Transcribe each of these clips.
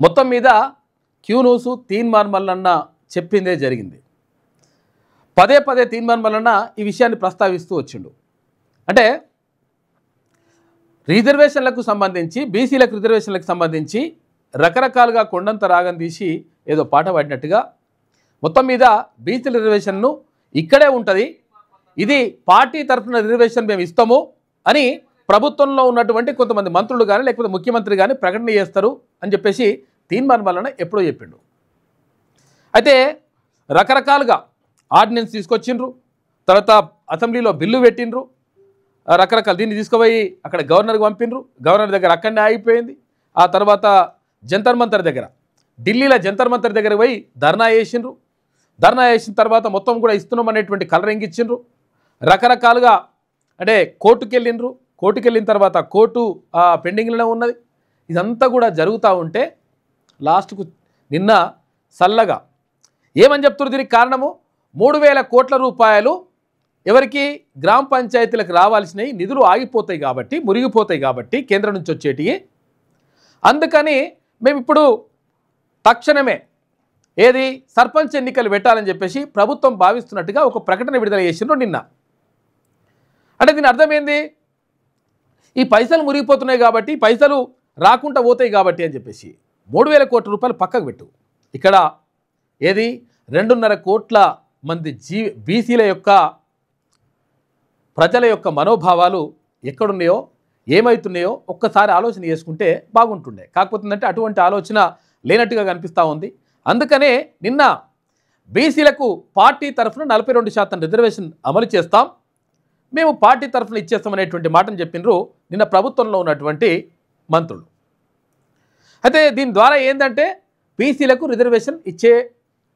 మొత్తం మీద క్యూనూసు తీన్మార్ మల్లన్న చెప్పిందే జరిగింది. పదే పదే తీన్మార్ మల్లన్న ఈ విషయాన్ని ప్రస్తావిస్తూ వచ్చిండు. అంటే రిజర్వేషన్లకు సంబంధించి, బీసీలకు రిజర్వేషన్లకు సంబంధించి రకరకాలుగా కొండంత రాగం తీసి ఏదో పాట పాడినట్టుగా మొత్తం మీద బీసీ రిజర్వేషన్ను ఇక్కడే ఉంటుంది, ఇది పార్టీ తరఫున రిజర్వేషన్ మేము ఇస్తాము అని ప్రభుత్వంలో ఉన్నటువంటి కొంతమంది మంత్రులు కానీ లేకపోతే ముఖ్యమంత్రి కానీ ప్రకటన చేస్తారు అని చెప్పేసి తీన్మార్ మల్లన్న ఎప్పుడో చెప్పిండు. అయితే రకరకాలుగా ఆర్డినెన్స్ తీసుకొచ్చిండ్రు, తర్వాత అసెంబ్లీలో బిల్లు పెట్టిండ్రు, రకరకాల దీన్ని తీసుకుపోయి అక్కడ గవర్నర్కి పంపిండ్రు, గవర్నర్ దగ్గర అక్కడనే ఆగిపోయింది. ఆ తర్వాత జంతర్ మంతర్ దగ్గర, ఢిల్లీలో జంతర్ మంతర్ దగ్గర పోయి ధర్నా చేసిండ్రు. ధర్నా చేసిన తర్వాత మొత్తం కూడా ఇస్తున్నాం అనేటువంటి కలరింగ్ ఇచ్చిండ్రు. రకరకాలుగా అంటే కోర్టుకు వెళ్ళిండ్రు, కోర్టుకు వెళ్ళిన తర్వాత కోర్టు పెండింగ్లోనే ఉన్నది. ఇదంతా కూడా జరుగుతూ ఉంటే లాస్ట్కు నిన్న సల్లగా ఏమని చెప్తున్నారు, దీనికి కారణము 3,000 కోట్ల రూపాయలు ఎవరికి గ్రామ పంచాయతీలకు రావాల్సినవి నిధులు ఆగిపోతాయి కాబట్టి, మురిగిపోతాయి కాబట్టి కేంద్రం నుంచి వచ్చేటివి. అందుకని మేము ఇప్పుడు తక్షణమే ఏది సర్పంచ్ ఎన్నికలు పెట్టాలని చెప్పేసి ప్రభుత్వం భావిస్తున్నట్టుగా ఒక ప్రకటన విడుదల చేసిండ్రు నిన్న. అంటే దీని అర్థమైంది, ఈ పైసలు మురిగిపోతున్నాయి కాబట్టి, పైసలు రాకుండా పోతాయి కాబట్టి అని చెప్పేసి 3,000 కోట్ల రూపాయలు పక్కకు పెట్టు. ఇక్కడ ఏది 2.5 కోట్ల మంది బీసీల యొక్క ప్రజల యొక్క మనోభావాలు ఎక్కడున్నాయో ఏమవుతున్నాయో ఒక్కసారి ఆలోచన చేసుకుంటే బాగుంటుండే. కాకపోతే ఏంటంటే అటువంటి ఆలోచన లేనట్టుగా కనిపిస్తూ ఉంది. అందుకనే నిన్న బీసీలకు పార్టీ తరఫున 42% రిజర్వేషన్ అమలు చేస్తాం, మేము పార్టీ తరఫున ఇచ్చేస్తామనేటువంటి మాటను చెప్పిండ్రు నిన్న ప్రభుత్వంలో ఉన్నటువంటి మంత్రులు. అయితే దీని ద్వారా ఏంటంటే బీసీలకు రిజర్వేషన్ ఇచ్చే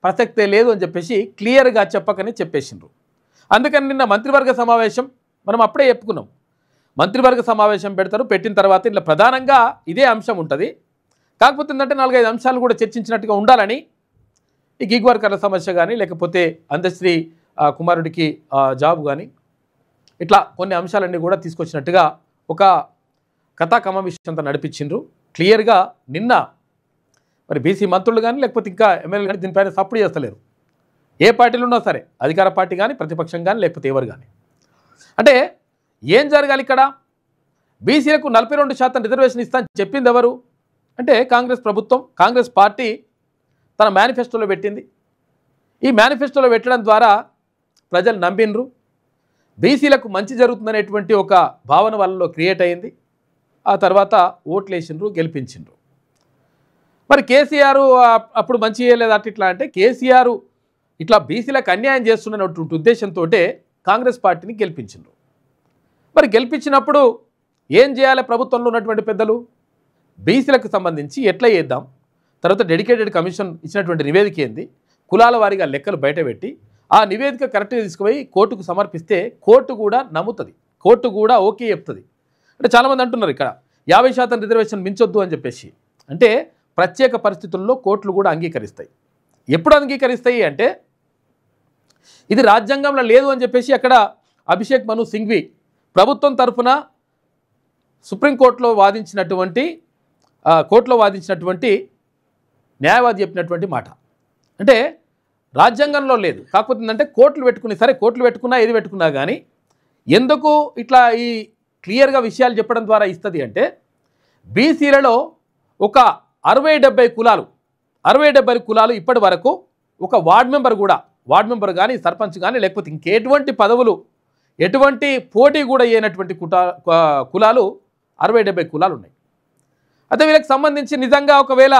ప్రసక్తే లేదు అని చెప్పేసి క్లియర్గా చెప్పకనే చెప్పేసిండ్రు. అందుకని నిన్న మంత్రివర్గ సమావేశం మనం అప్పుడే చెప్పుకున్నాం, మంత్రివర్గ సమావేశం పెడతారు, పెట్టిన తర్వాత ఇలా ప్రధానంగా ఇదే అంశం ఉంటుంది. కాకపోతే ఏంటంటే 4-5 అంశాలు కూడా చర్చించినట్టుగా ఉండాలని, ఈ గిగ్ వర్కర్ల సమస్య కానీ లేకపోతే అందశ్రీ కుమారుడికి జాబ్ కానీ ఇట్లా కొన్ని అంశాలన్నీ కూడా తీసుకొచ్చినట్టుగా ఒక కథా కమావిషంతో నడిపించిండ్రు. క్లియర్గా నిన్న మరి బీసీ మంత్రులు కానీ లేకపోతే ఇంకా ఎమ్మెల్యేలు కానీ దీనిపైన సపోర్ట్ చేస్తలేరు. ఏ పార్టీలు ఉన్నా సరే, అధికార పార్టీ కానీ ప్రతిపక్షం కానీ లేకపోతే ఎవరు కానీ. అంటే ఏం జరగాలి ఇక్కడ, బీసీలకు 42% రిజర్వేషన్ ఇస్తా అని చెప్పింది ఎవరు అంటే కాంగ్రెస్ ప్రభుత్వం, కాంగ్రెస్ పార్టీ తన మేనిఫెస్టోలో పెట్టింది. ఈ మేనిఫెస్టోలో పెట్టడం ద్వారా ప్రజలు నమ్మిండ్రు, బీసీలకు మంచి జరుగుతుందనేటువంటి ఒక భావన వాళ్ళలో క్రియేట్ అయింది. ఆ తర్వాత ఓట్లు వేసిండ్రు, గెలిపించిండ్రు. మరి కేసీఆర్ అప్పుడు మంచి చేయలేదు అట్లా అంటే కేసీఆర్ ఇట్లా బీసీలకు అన్యాయం చేస్తున్నటువంటి ఉద్దేశంతో కాంగ్రెస్ పార్టీని గెలిపించిండ్రు. మరి గెలిపించినప్పుడు ఏం చేయాలి ప్రభుత్వంలో ఉన్నటువంటి పెద్దలు, బీసీలకు సంబంధించి ఎట్లా చేద్దాం, తర్వాత డెడికేటెడ్ కమిషన్ ఇచ్చినటువంటి నివేదిక ఏంది, కులాల వారీగా లెక్కలు బయటపెట్టి ఆ నివేదిక కరెక్ట్గా తీసుకుపోయి కోర్టుకు సమర్పిస్తే కోర్టు కూడా నమ్ముతుంది, కోర్టు కూడా ఓకే చెప్తుంది. అంటే చాలామంది అంటున్నారు ఇక్కడ 50% రిజర్వేషన్ మించొద్దు అని చెప్పేసి. అంటే ప్రత్యేక పరిస్థితుల్లో కోర్టులు కూడా అంగీకరిస్తాయి. ఎప్పుడు అంగీకరిస్తాయి అంటే ఇది రాజ్యాంగంలో లేదు అని చెప్పేసి అక్కడ అభిషేక్ మను సింఘ్వి ప్రభుత్వం తరఫున సుప్రీంకోర్టులో వాదించినటువంటి న్యాయవాది చెప్పినటువంటి మాట. అంటే రాజ్యాంగంలో లేదు, కాకపోతే ఏంటంటే కోర్టులు పెట్టుకుని, సరే కోర్టులు పెట్టుకున్నా ఏది పెట్టుకున్నా కానీ ఎందుకు ఇట్లా ఈ క్లియర్గా విషయాలు చెప్పడం ద్వారా ఇస్తుంది అంటే బీసీలలో ఒక 60-70 కులాలు ఇప్పటి వరకు ఒక వార్డు మెంబర్ కానీ సర్పంచ్ కానీ లేకపోతే ఇంకెటువంటి పదవులు ఎటువంటి పోటీ కూడా అయినటువంటి కులాలు 60-70 కులాలు ఉన్నాయి. అయితే వీళ్ళకి సంబంధించి నిజంగా ఒకవేళ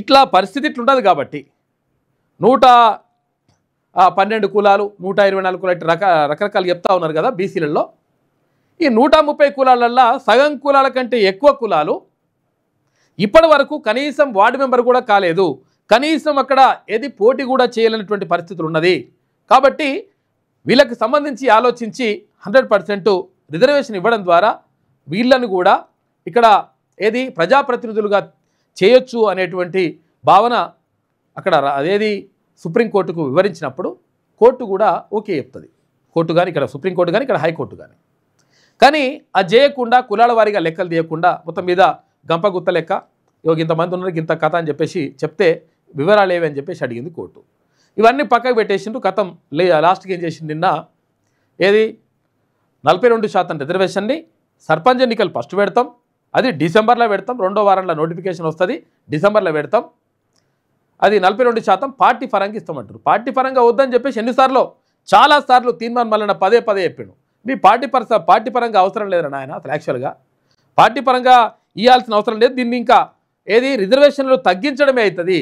ఇట్లా పరిస్థితి ఇట్లుంటుంది కాబట్టి 112 కులాలు 124 కులాలు రకరకాలు చెప్తా ఉన్నారు కదా బీసీలలో. ఈ 130 కులాలల్లో సగం కులాల కంటే ఎక్కువ కులాలు ఇప్పటి వరకు కనీసం వార్డు మెంబర్ కూడా కాలేదు, కనీసం అక్కడ ఏది పోటీ కూడా చేయలేనటువంటి పరిస్థితులు ఉన్నది. కాబట్టి వీళ్ళకి సంబంధించి ఆలోచించి 100% రిజర్వేషన్ ఇవ్వడం ద్వారా వీళ్ళను కూడా ఇక్కడ ఏది ప్రజాప్రతినిధులుగా చేయొచ్చు అనేటువంటి భావన అక్కడ అదేది సుప్రీంకోర్టుకు వివరించినప్పుడు కోర్టు కూడా ఓకే చెప్తుంది. కోర్టు కానీ ఇక్కడ సుప్రీంకోర్టు కానీ ఇక్కడ హైకోర్టు కానీ. కానీ అది చేయకుండా కులాల వారీగా లెక్కలు తీయకుండా మొత్తం మీద గంపగుత్త లెక్క ఇంతమంది ఉన్నారు ఇంత కథ అని చెప్పేసి చెప్తే వివరాలు ఏవి అని చెప్పేసి అడిగింది కోర్టు. ఇవన్నీ పక్కకు పెట్టేసిండ్రు. కథం లాస్ట్కి ఏం చేసింది నిన్న ఏది 42% రిజర్వేషన్ని సర్పంచ్ ఎన్నికలు ఫస్ట్ పెడతాం, అది డిసెంబర్లో పెడతాం, 2వ వారంలో నోటిఫికేషన్ వస్తుంది, డిసెంబర్లో పెడతాం, అది 42% పార్టీ పరంగా ఇస్తామంటారు. పార్టీ పరంగా వద్దని చెప్పేసి ఎన్నిసార్లు చాలాసార్లు తీర్మానం మళ్ళీ పదే చెప్పిండు. మీ పార్టీ పరంగా అవసరం లేదని ఆయన అసలు యాక్చువల్గా పార్టీ పరంగా ఇవ్వాల్సిన అవసరం లేదు, దీన్ని ఇంకా ఏది రిజర్వేషన్లు తగ్గించడమే అవుతుంది.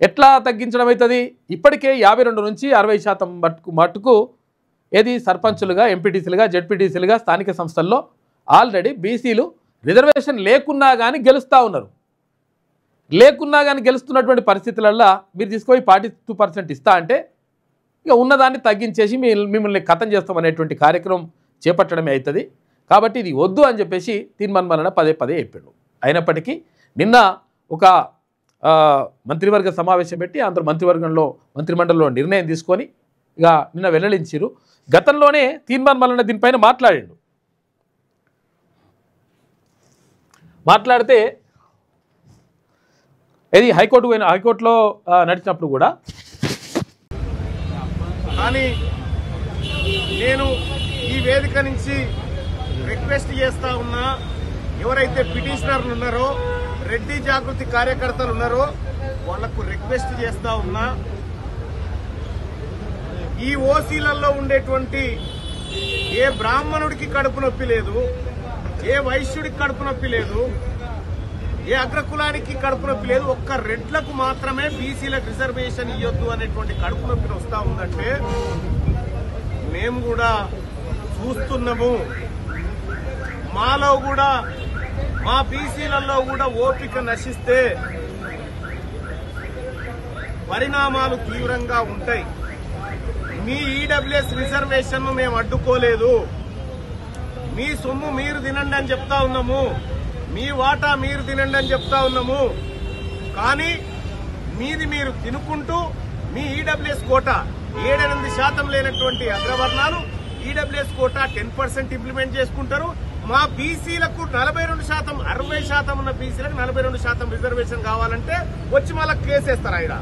ఎట్లా తగ్గించడం అవుతుంది? ఇప్పటికే 52 నుంచి 60% మట్టుకు ఏది సర్పంచులుగా, ఎంపీటీసీలుగా, జెడ్పీటీసీలుగా స్థానిక సంస్థల్లో ఆల్రెడీ బీసీలు రిజర్వేషన్ లేకున్నా కానీ గెలుస్తూ ఉన్నారు. లేకున్నా కానీ గెలుస్తున్నటువంటి పరిస్థితులలో మీరు తీసుకొని 42% ఇస్తా అంటే ఇక ఉన్నదాన్ని తగ్గించేసి మిమ్మల్ని ఖతం చేస్తామనేటువంటి కార్యక్రమం చేపట్టడమే అవుతుంది. కాబట్టి ఇది వద్దు అని చెప్పేసి తీర్మానం వలన పదే చెప్పిండు. అయినప్పటికీ నిన్న ఒక మంత్రివర్గ సమావేశం పెట్టి అందరూ మంత్రిమండలిలో నిర్ణయం తీసుకొని ఇక నిన్న వెల్లడించారు. గతంలోనే తీర్మానం వలన దీనిపైన మాట్లాడితే ఇది హైకోర్టులో నడిచినప్పుడు కూడా కానీ నేను ఈ వేదిక నుంచి రిక్వెస్ట్ చేస్తా ఉన్నా, ఎవరైతే పిటిషనర్లు ఉన్నారో, రెడ్డి జాగృతి కార్యకర్తలు ఉన్నారో వాళ్లకు రిక్వెస్ట్ చేస్తా ఉన్నా, ఈ ఓసీలలో ఉండేటువంటి ఏ బ్రాహ్మణుడికి కడుపు నొప్పి లేదు, ఏ వైశ్యుడికి కడుపు నొప్పి లేదు, ఏ అగ్రకులానికి కడుపు నొప్పి లేదు, ఒక్క రెడ్లకు మాత్రమే బీసీలకు రిజర్వేషన్ ఇవ్వద్దు అనేటువంటి కడుపు నొప్పిని వస్తా ఉందంటే మేము కూడా చూస్తున్నాము. మాలో కూడా మా బీసీలలో కూడా ఓపిక నశిస్తే పరిణామాలు తీవ్రంగా ఉంటాయి. మీ ఈడబ్ల్యూఎస్ రిజర్వేషన్ మేము అడ్డుకోలేదు, మీ సొమ్ము మీరు తినండి అని చెప్తా ఉన్నాము, మీ వాటా మీరు తినండి అని చెప్తా ఉన్నాము. కానీ మీది మీరు తినుకుంటూ మీ ఈడబ్ల్యూఎస్ కోటా 7-8% లేనటువంటి అగ్రవర్ణాలు ఈడబ్ల్యూఎస్ కోటా 10% ఇంప్లిమెంట్ చేసుకుంటారు. మా బీసీలకు 42%, 60% ఉన్న బీసీలకు 42% రిజర్వేషన్ కావాలంటే వచ్చి మళ్ళీ కేసేస్తారు. ఆయన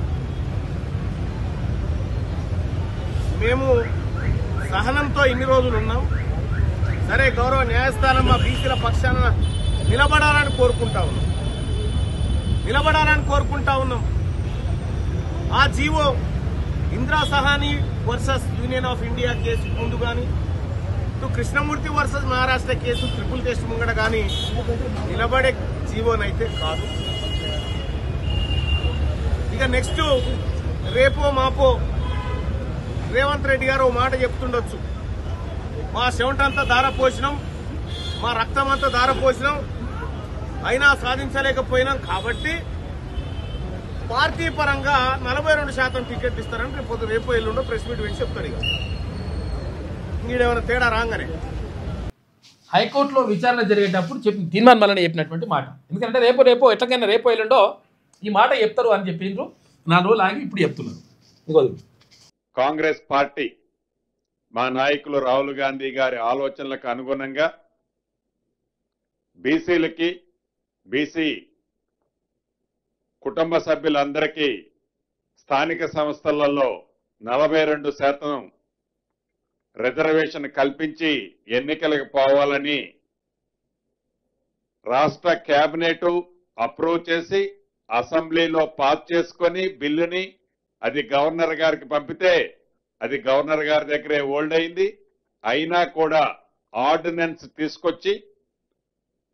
మేము సహనంతో ఇన్ని రోజులు ఉన్నాం. సరే, గౌరవ న్యాయస్థానం మా బీసీల పక్షాన నిలబడాలని కోరుకుంటా ఉన్నాం. ఆ GO Indira Sahani versus Union of India కేసు ముందు కానీ, ఇటు కృష్ణమూర్తి వర్సెస్ మహారాష్ట్ర కేసు ట్రిపుల్ టెస్ట్ ముంగడ కానీ నిలబడే జీవోనైతే కాదు. ఇక నెక్స్ట్ రేపో మాపో రేవంత్ రెడ్డి గారు ఓ మాట చెప్తుండొచ్చు, మా చెమటంతా ధారపోసినాం, మా రక్తం అంతా ధారపోసినాం, అయినా సాధించలేకపోయినాం కాబట్టి పార్టీ పరంగా 42% టికెట్ ఇస్తారని రేపు ఎల్లుండో ప్రెస్ మీట్ పెట్టి చెప్తాడు. ఇక ఇంకేమైనా తేడా రాగానే హైకోర్టులో విచారణ జరిగేటప్పుడు తీర్మానం వలన చెప్పినటువంటి మాట. ఎందుకంటే రేపో ఎట్లకైనా రేపో ఎల్లుండో ఈ మాట చెప్తారు అని చెప్పిండ్రు. 4 రోజులు ఆగి ఇప్పుడు చెప్తున్నారు. ఇంకోది కాంగ్రెస్ పార్టీ మా నాయకులు రాహుల్ గాంధీ గారి ఆలోచనలకు అనుగుణంగా బీసీలకి, బీసీ కుటుంబ సభ్యులందరికీ స్థానిక సంస్థలలో 42% రిజర్వేషన్ కల్పించి ఎన్నికలకు పోవాలని రాష్ట్ర కేబినెట్ అప్రూవ్ చేసి అసెంబ్లీలో పాస్ చేసుకొని బిల్లుని అది గవర్నర్ గారికి పంపితే అది గవర్నర్ గారి దగ్గరే హోల్డ్ అయింది. అయినా కూడా ఆర్డినెన్స్ తీసుకొచ్చి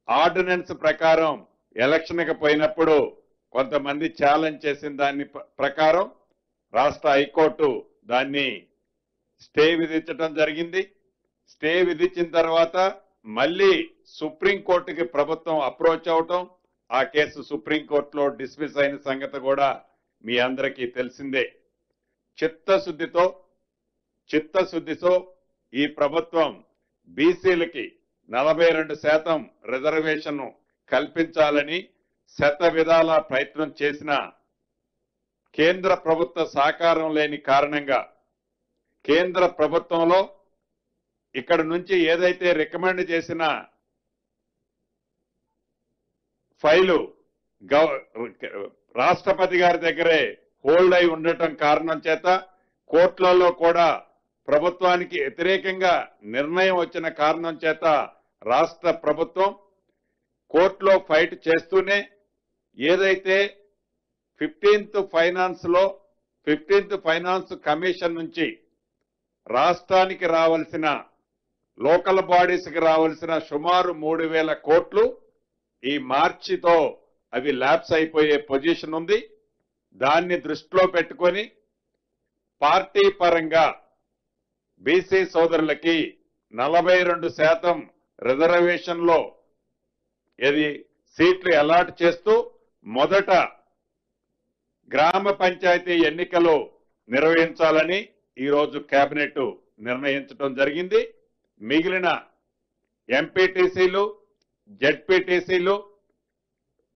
ఆర్డినెన్స్ ప్రకారం ఎలక్షన్కి పోయినప్పుడు కొంతమంది ఛాలెంజ్ చేసిన దాని ప్రకారం రాష్ట్ర హైకోర్టు దాన్ని స్టే విధించడం జరిగింది. స్టే విధించిన తర్వాత మళ్ళీ సుప్రీంకోర్టుకి ప్రభుత్వం అప్రోచ్ అవటం, ఆ కేసు సుప్రీంకోర్టులో డిస్మిస్ అయిన సంగతి కూడా మీ అందరికీ తెలిసిందే. చిత్తశుద్ధితో ఈ ప్రభుత్వం బీసీలకి 42% రిజర్వేషన్ కల్పించాలని శత విధాల ప్రయత్నం చేసిన కేంద్ర ప్రభుత్వ సహకారం లేని కారణంగా కేంద్ర ప్రభుత్వంలో ఇక్కడ నుంచి ఏదైతే రికమెండ్ చేసిన ఫైలు రాష్ట్రపతి గారి దగ్గరే హోల్డ్ అయి ఉండటం కారణం చేత కోర్టులలో కూడా ప్రభుత్వానికి వ్యతిరేకంగా నిర్ణయం వచ్చిన కారణం చేత రాష్ట్ర ప్రభుత్వం కోర్టులో ఫైట్ చేస్తూనే ఏదైతే 15th ఫైనాన్స్ కమిషన్ నుంచి రాష్ట్రానికి రావాల్సిన లోకల్ బాడీస్కి రావాల్సిన సుమారు 3,000 కోట్లు ఈ మార్చితో అవి ల్యాప్స్ అయిపోయే పొజిషన్ ఉంది. దాన్ని దృష్టిలో పెట్టుకొని పార్టీ పరంగా బీసీ సోదరులకి 42% రిజర్వేషన్లో సీట్లు అలాట్ చేస్తూ మొదట గ్రామ పంచాయతీ ఎన్నికలు నిర్వహించాలని ఈరోజు కేబినెట్ నిర్ణయించడం జరిగింది. మిగిలిన ఎంపీటీసీలు, జెడ్పీటీసీలు,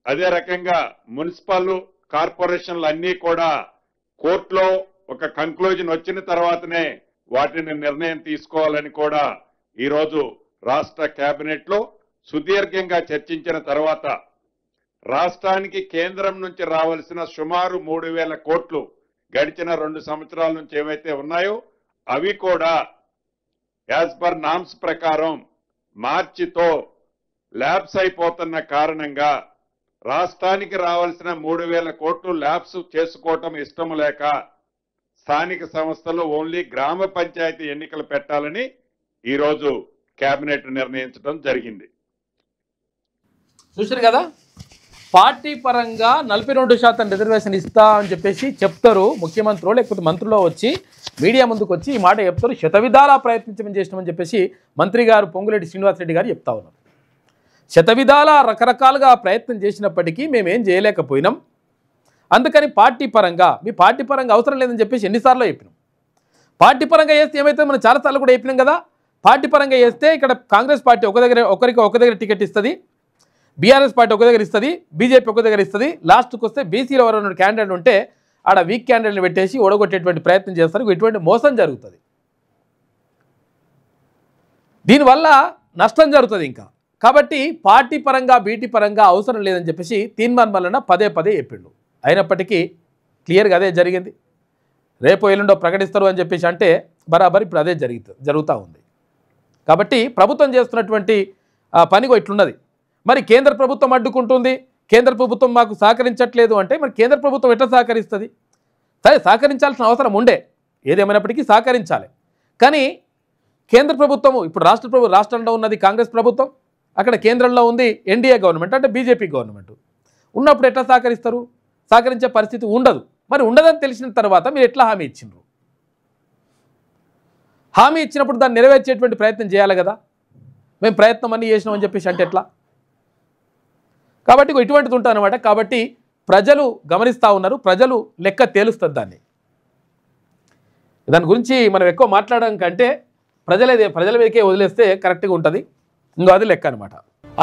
అదే రకంగా మున్సిపల్ కార్పొరేషన్లు అన్నీ కూడా కోర్టులో ఒక కంక్లూజన్ వచ్చిన తర్వాతనే వాటిని నిర్ణయం తీసుకోవాలని కూడా ఈరోజు రాష్ట్ర కేబినెట్ లో సుదీర్ఘంగా చర్చించిన తర్వాత రాష్ట్రానికి కేంద్రం నుంచి రావాల్సిన సుమారు 3,000 కోట్లు గడిచిన 2 సంవత్సరాల నుంచి ఏవైతే ఉన్నాయో అవి కూడా యాజ్ పర్ నామ్స్ ప్రకారం మార్చితో ల్యాబ్స్ అయిపోతున్న కారణంగా రాష్ట్రానికి రావాల్సిన 3,000 కోట్లు ల్యాబ్స్ చేసుకోవటం ఇష్టం లేక స్థానిక సంస్థలు ఓన్లీ గ్రామ పంచాయతీ ఎన్నికలు పెట్టాలని ఈరోజు కేబినెట్ నిర్ణయించడం జరిగింది. చూశారు కదా, పార్టీ పరంగా 42% రిజర్వేషన్ ఇస్తా అని చెప్పేసి చెప్తారు ముఖ్యమంత్రులు, లేకపోతే మంత్రులు వచ్చి మీడియా ముందుకు వచ్చి ఈ మాట చెప్తారు. శతవిధాలా ప్రయత్నించమని చేసినామని చెప్పేసి మంత్రి గారు పొంగులేటి శ్రీనివాసరెడ్డి గారు చెప్తా ఉన్నారు. శతవిధాలా రకరకాలుగా ప్రయత్నం చేసినప్పటికీ మేమేం చేయలేకపోయినాం. అందుకని పార్టీ పరంగా మీ పార్టీ పరంగా అవసరం లేదని చెప్పేసి ఎన్నిసార్లు చెప్పినాం. పార్టీ పరంగా చేస్తే ఏమైతే మనం చాలాసార్లు కూడా చెప్పినాం కదా. పార్టీ పరంగా చేస్తే ఇక్కడ కాంగ్రెస్ పార్టీ ఒక దగ్గర టికెట్ ఇస్తుంది, బీఆర్ఎస్ పార్టీ ఒక దగ్గర ఇస్తుంది, బీజేపీ ఒక దగ్గర ఇస్తుంది. లాస్ట్కి వస్తే బీసీలో ఎవరైనా క్యాండిడేట్ ఉంటే ఆడ వీక్ క్యాండిడేట్ని పెట్టేసి ఓడగొట్టేటువంటి ప్రయత్నం చేస్తారు. ఇటువంటి మోసం జరుగుతుంది. దీనివల్ల నష్టం జరుగుతుంది ఇంకా. కాబట్టి పార్టీ పరంగా బీటీ పరంగా అవసరం లేదని చెప్పేసి తీర్మానం వలన పదే చెప్పిండు. అయినప్పటికీ క్లియర్గా అదే జరిగింది. రేపు ఎల్లుండో ప్రకటిస్తారు అని చెప్పేసి అంటే బరాబర్ ఇప్పుడు అదే జరుగుతూ ఉంది. కాబట్టి ప్రభుత్వం చేస్తున్నటువంటి పనిగో ఇట్లున్నది. మరి కేంద్ర ప్రభుత్వం అడ్డుకుంటుంది, కేంద్ర ప్రభుత్వం మాకు సహకరించట్లేదు అంటే మరి కేంద్ర ప్రభుత్వం ఎట్లా సహకరిస్తుంది? సరే, సహకరించాల్సిన అవసరం ఉండే, ఏదేమైనప్పటికీ సహకరించాలి. కానీ కేంద్ర ప్రభుత్వము ఇప్పుడు రాష్ట్రంలో ఉన్నది కాంగ్రెస్ ప్రభుత్వం, అక్కడ కేంద్రంలో ఉంది ఎన్డీఏ గవర్నమెంట్ అంటే బీజేపీ గవర్నమెంట్. ఉన్నప్పుడు ఎట్లా సహకరిస్తారు? సహకరించే పరిస్థితి ఉండదు. మరి ఉండదని తెలిసిన తర్వాత మీరు ఎట్లా హామీ ఇచ్చిండ్రు? హామీ ఇచ్చినప్పుడు దాన్ని నెరవేర్చేటువంటి ప్రయత్నం చేయాలి కదా. మేము ప్రయత్నం అన్నీ చేసినామని చెప్పేసి అంటే ఎట్లా? కాబట్టి ఇటువంటిది ఉంటానమాట. కాబట్టి ప్రజలు గమనిస్తూ ఉన్నారు, ప్రజలు లెక్క తేలుస్తుంది దాన్ని. దాని గురించి మనం ఎక్కువ మాట్లాడడం కంటే ప్రజల మీదకే వదిలేస్తే కరెక్ట్గా ఉంటుంది. ఇంకో అది లెక్క అనమాట.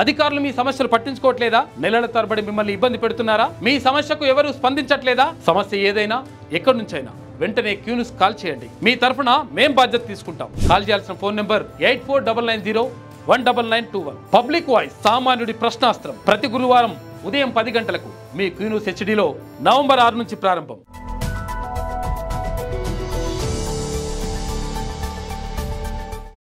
అధికారులు మీ సమస్యలు పట్టించుకోవట్లేదా? నెలల తరబడి మిమ్మల్ని ఇబ్బంది పెడుతున్నారా? మీ సమస్యకు ఎవరు స్పందించట్లేదా? సమస్య ఏదైనా ఎక్కడి నుంచైనా వెంటనే క్యూన్యూస్ కాల్ చేయండి. మీ తరఫున మేం బాధ్యత తీసుకుంటాం. కాల్ చేయాల్సిన ఫోన్ నెంబర్ 8499019921. పబ్లిక్ వాయిస్, సామాన్యుడి ప్రశ్నాస్త్రం. ప్రతి గురువారం ఉదయం 10 గంటలకు మీ క్యూన్యూస్ హెచ్డీలో నవంబర్ 6 నుంచి ప్రారంభం.